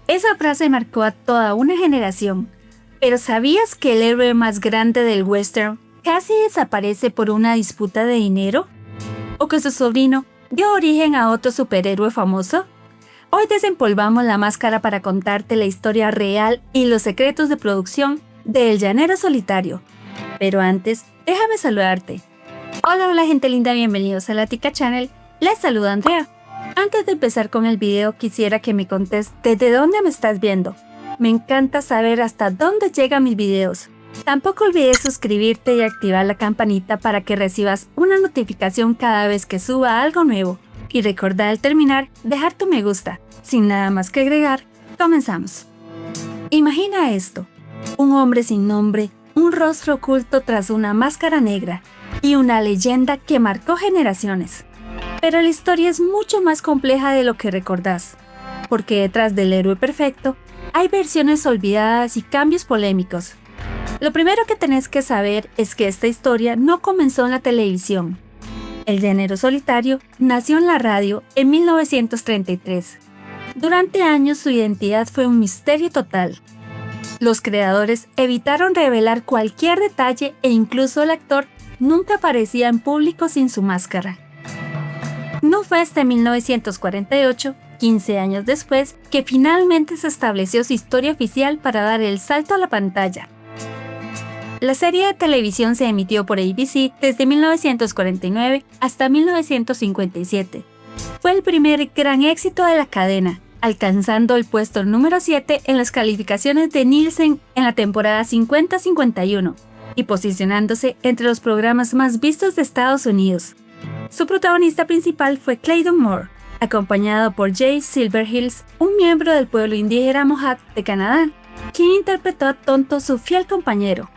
Esa frase marcó a toda una generación. Pero ¿sabías que el héroe más grande del western casi desaparece por una disputa de dinero? ¿O que su sobrino dio origen a otro superhéroe famoso? Hoy desempolvamos la máscara para contarte la historia real y los secretos de producción de El Llanero Solitario. Pero antes, déjame saludarte. Hola gente linda, bienvenidos a la Tica Channel. Les saluda Andrea. Antes de empezar con el video, quisiera que me contes desde dónde me estás viendo. Me encanta saber hasta dónde llegan mis videos. Tampoco olvides suscribirte y activar la campanita para que recibas una notificación cada vez que suba algo nuevo. Y recordá al terminar, dejar tu me gusta. Sin nada más que agregar, comenzamos. Imagina esto: un hombre sin nombre, un rostro oculto tras una máscara negra y una leyenda que marcó generaciones. Pero la historia es mucho más compleja de lo que recordás, porque detrás del héroe perfecto hay versiones olvidadas y cambios polémicos. Lo primero que tenés que saber es que esta historia no comenzó en la televisión. El Llanero Solitario nació en la radio en 1933. Durante años su identidad fue un misterio total. Los creadores evitaron revelar cualquier detalle e incluso el actor nunca aparecía en público sin su máscara. No fue hasta 1948, 15 años después, que finalmente se estableció su historia oficial para dar el salto a la pantalla. La serie de televisión se emitió por ABC desde 1949 hasta 1957. Fue el primer gran éxito de la cadena, alcanzando el puesto número 7 en las calificaciones de Nielsen en la temporada 50-51 y posicionándose entre los programas más vistos de Estados Unidos. Su protagonista principal fue Clayton Moore, acompañado por Jay Silverheels, un miembro del pueblo indígena Mohawk de Canadá, quien interpretó a Tonto, su fiel compañero.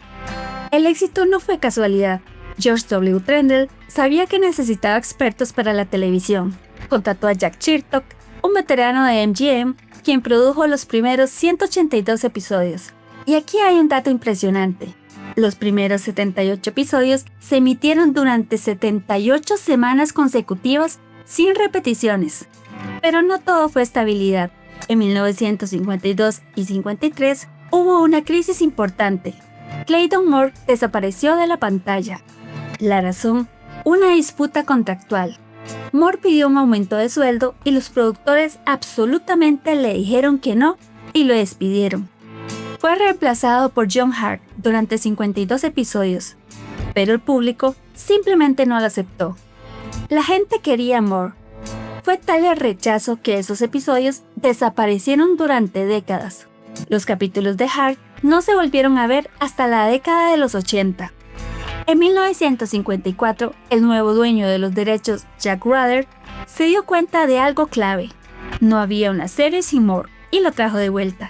El éxito no fue casualidad. George W. Trendle sabía que necesitaba expertos para la televisión. Contrató a Jack Chertok, un veterano de MGM, quien produjo los primeros 182 episodios. Y aquí hay un dato impresionante. Los primeros 78 episodios se emitieron durante 78 semanas consecutivas sin repeticiones. Pero no todo fue estabilidad. En 1952 y 53 hubo una crisis importante. Clayton Moore desapareció de la pantalla. La razón: una disputa contractual. Moore pidió un aumento de sueldo y los productores absolutamente le dijeron que no y lo despidieron. Fue reemplazado por John Hart durante 52 episodios, pero el público simplemente no lo aceptó. La gente quería a Moore. Fue tal el rechazo que esos episodios desaparecieron durante décadas. Los capítulos de Hart no se volvieron a ver hasta la década de los 80. En 1954, el nuevo dueño de los derechos, Jack Ruther, se dio cuenta de algo clave. No había una serie sin Moore y lo trajo de vuelta.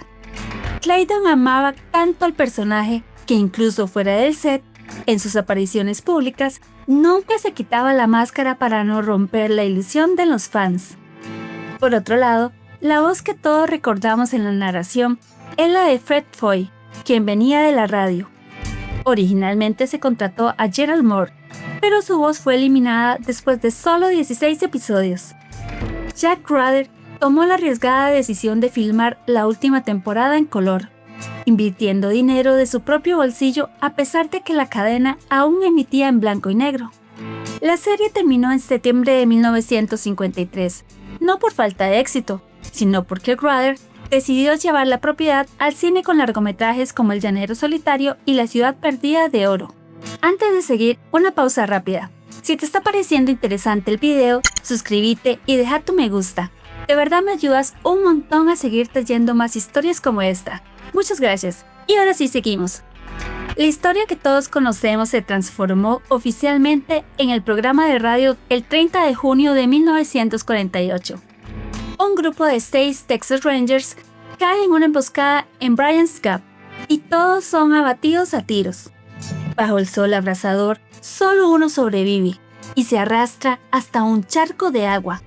Clayton amaba tanto al personaje que incluso fuera del set, en sus apariciones públicas, nunca se quitaba la máscara para no romper la ilusión de los fans. Por otro lado, la voz que todos recordamos en la narración es la de Fred Foy, quien venía de la radio. Originalmente se contrató a Gerald Moore, pero su voz fue eliminada después de solo 16 episodios. Jack Ruther tomó la arriesgada decisión de filmar la última temporada en color, invirtiendo dinero de su propio bolsillo a pesar de que la cadena aún emitía en blanco y negro. La serie terminó en septiembre de 1953, no por falta de éxito, sino porque Ruther decidió llevar la propiedad al cine con largometrajes como El Llanero Solitario y La Ciudad Perdida de Oro. Antes de seguir, una pausa rápida. Si te está pareciendo interesante el video, suscríbete y deja tu me gusta. De verdad me ayudas un montón a seguir trayendo más historias como esta. Muchas gracias. Y ahora sí seguimos. La historia que todos conocemos se transformó oficialmente en el programa de radio el 30 de junio de 1948. Un grupo de 6 Texas Rangers cae en una emboscada en Bryant's Gap y todos son abatidos a tiros. Bajo el sol abrasador, solo uno sobrevive y se arrastra hasta un charco de agua.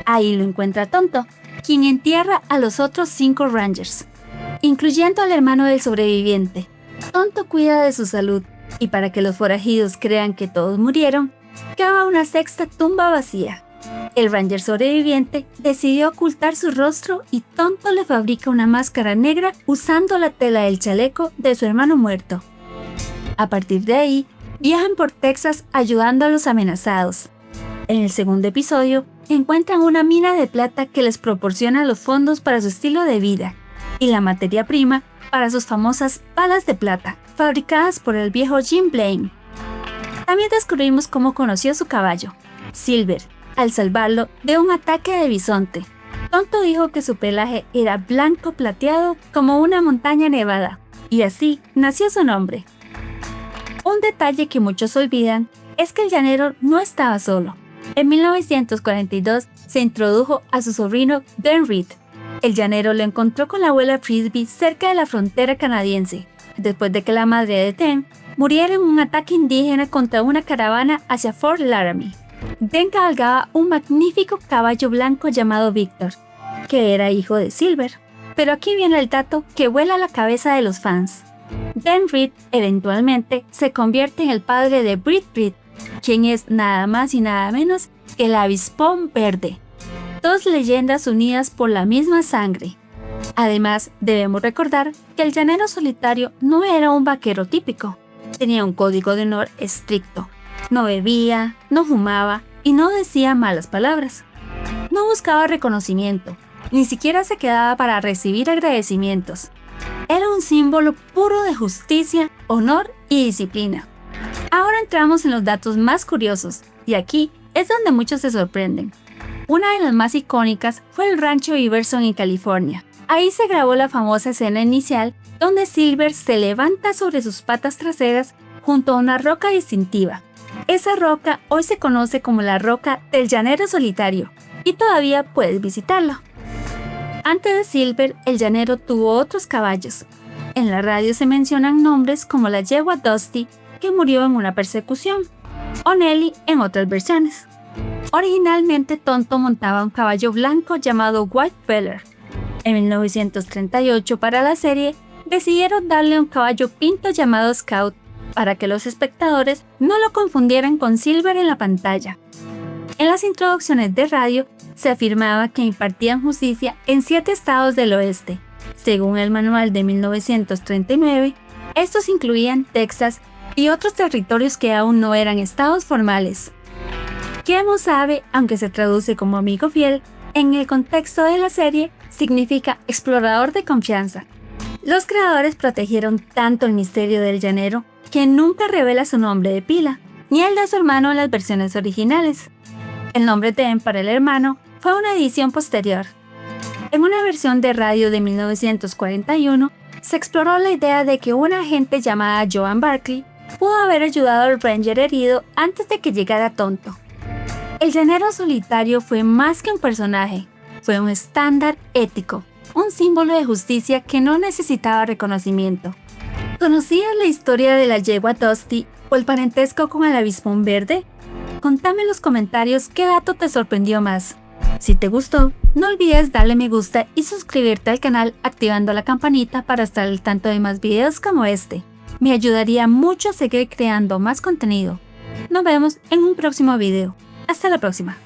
Ahí lo encuentra Tonto, quien entierra a los otros 5 Rangers, incluyendo al hermano del sobreviviente. Tonto cuida de su salud y para que los forajidos crean que todos murieron, cava una sexta tumba vacía. El Ranger sobreviviente decidió ocultar su rostro y Tonto le fabrica una máscara negra usando la tela del chaleco de su hermano muerto. A partir de ahí, viajan por Texas ayudando a los amenazados. En el segundo episodio, encuentran una mina de plata que les proporciona los fondos para su estilo de vida y la materia prima para sus famosas balas de plata, fabricadas por el viejo Jim Blaine. También descubrimos cómo conoció a su caballo, Silver, al salvarlo de un ataque de bisonte. Tonto dijo que su pelaje era blanco plateado como una montaña nevada, y así nació su nombre. Un detalle que muchos olvidan es que el llanero no estaba solo. En 1942 se introdujo a su sobrino Dan Reed. El llanero lo encontró con la abuela Frisbee cerca de la frontera canadiense, después de que la madre de Dan muriera en un ataque indígena contra una caravana hacia Fort Laramie. Dan cabalgaba un magnífico caballo blanco llamado Victor, que era hijo de Silver. Pero aquí viene el dato que vuela la cabeza de los fans. Dan Reed eventualmente se convierte en el padre de Britt Reed, quien es nada más y nada menos que el avispón verde. Dos leyendas unidas por la misma sangre. Además, debemos recordar que el llanero solitario no era un vaquero típico. Tenía un código de honor estricto. No bebía, no fumaba y no decía malas palabras. No buscaba reconocimiento, ni siquiera se quedaba para recibir agradecimientos. Era un símbolo puro de justicia, honor y disciplina. Ahora entramos en los datos más curiosos, y aquí es donde muchos se sorprenden. Una de las más icónicas fue el rancho Iverson en California. Ahí se grabó la famosa escena inicial donde Silver se levanta sobre sus patas traseras junto a una roca distintiva. Esa roca hoy se conoce como la Roca del Llanero Solitario y todavía puedes visitarla. Antes de Silver, el llanero tuvo otros caballos. En la radio se mencionan nombres como la yegua Dusty, que murió en una persecución, o Nelly en otras versiones. Originalmente Tonto montaba un caballo blanco llamado White Feather. En 1938, para la serie, decidieron darle un caballo pinto llamado Scout, para que los espectadores no lo confundieran con Silver en la pantalla. En las introducciones de radio se afirmaba que impartían justicia en 7 estados del oeste. Según el manual de 1939, estos incluían Texas y otros territorios que aún no eran estados formales. Kiemu sabe, aunque se traduce como amigo fiel, en el contexto de la serie significa explorador de confianza. Los creadores protegieron tanto el misterio del llanero que nunca revela su nombre de pila, ni el de su hermano en las versiones originales. El nombre Dan para el hermano fue una edición posterior. En una versión de radio de 1941, se exploró la idea de que una agente llamada Joan Barkley pudo haber ayudado al Ranger herido antes de que llegara Tonto. El llanero solitario fue más que un personaje, fue un estándar ético, un símbolo de justicia que no necesitaba reconocimiento. ¿Conocías la historia de la yegua Dusty o el parentesco con el avispón verde? Contame en los comentarios qué dato te sorprendió más. Si te gustó, no olvides darle me gusta y suscribirte al canal activando la campanita para estar al tanto de más videos como este. Me ayudaría mucho a seguir creando más contenido. Nos vemos en un próximo video. Hasta la próxima.